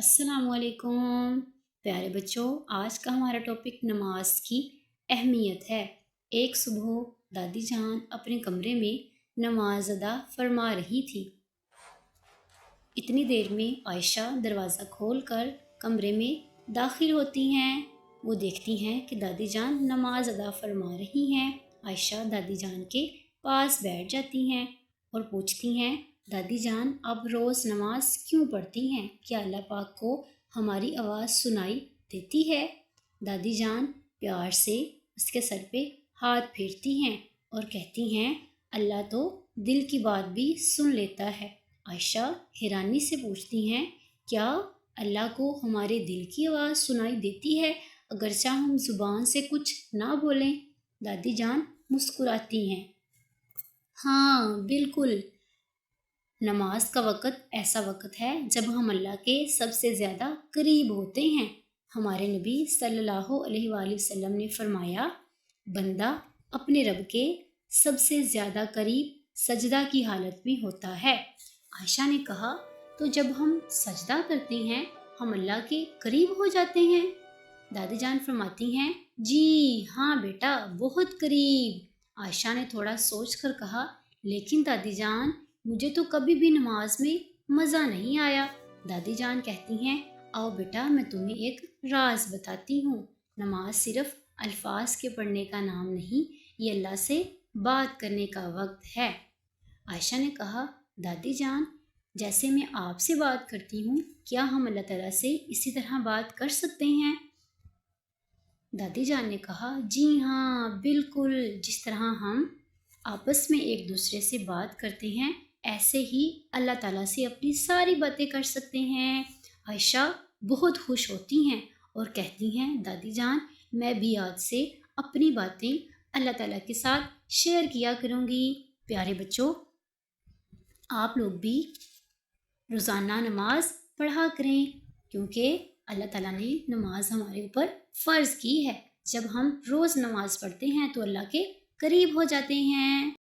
अस्सलाम वालेकुम प्यारे बच्चों। आज का हमारा टॉपिक नमाज की अहमियत है। एक सुबह दादी जान अपने कमरे में नमाज अदा फरमा रही थी। इतनी देर में आयशा दरवाज़ा खोलकर कमरे में दाखिल होती हैं। वो देखती हैं कि दादी जान नमाज अदा फरमा रही हैं। आयशा दादी जान के पास बैठ जाती हैं और पूछती हैं, दादी जान आप रोज़ नमाज क्यों पढ़ती हैं? क्या अल्लाह पाक को हमारी आवाज़ सुनाई देती है? दादी जान प्यार से उसके सर पे हाथ फेरती हैं और कहती हैं, अल्लाह तो दिल की बात भी सुन लेता है। आयशा हैरानी से पूछती हैं, क्या अल्लाह को हमारे दिल की आवाज़ सुनाई देती है अगरचे हम ज़ुबान से कुछ ना बोलें? दादी जान मुस्कुराती हैं। हाँ बिल्कुल, नमाज का वक़्त ऐसा वक़्त है जब हम अल्लाह के सबसे ज़्यादा करीब होते हैं। हमारे नबी सल्लल्लाहु अलैहि वसल्लम ने फरमाया, बंदा अपने रब के सबसे ज़्यादा करीब सजदा की हालत में होता है। आयशा ने कहा, तो जब हम सजदा करते हैं हम अल्लाह के करीब हो जाते हैं? दादी जान फरमाती हैं, जी हाँ बेटा, बहुत करीब। आयशा ने थोड़ा सोच कर कहा, लेकिन दादी जान मुझे तो कभी भी नमाज में मज़ा नहीं आया। दादी जान कहती हैं, आओ बेटा मैं तुम्हें एक राज बताती हूँ। नमाज सिर्फ अल्फाज के पढ़ने का नाम नहीं, ये अल्लाह से बात करने का वक्त है। आयशा ने कहा, दादी जान जैसे मैं आपसे बात करती हूँ, क्या हम अल्लाह ताला से इसी तरह बात कर सकते हैं? दादी जान ने कहा, जी हाँ बिल्कुल, जिस तरह हम आपस में एक दूसरे से बात करते हैं ऐसे ही अल्लाह ताला से अपनी सारी बातें कर सकते हैं। आयशा बहुत खुश होती हैं और कहती हैं, दादी जान मैं भी आज से अपनी बातें अल्लाह ताला के साथ शेयर किया करूँगी। प्यारे बच्चों, आप लोग भी रोज़ाना नमाज पढ़ा करें, क्योंकि अल्लाह ताला ने नमाज हमारे ऊपर फ़र्ज़ की है। जब हम रोज़ नमाज पढ़ते हैं तो अल्लाह के करीब हो जाते हैं।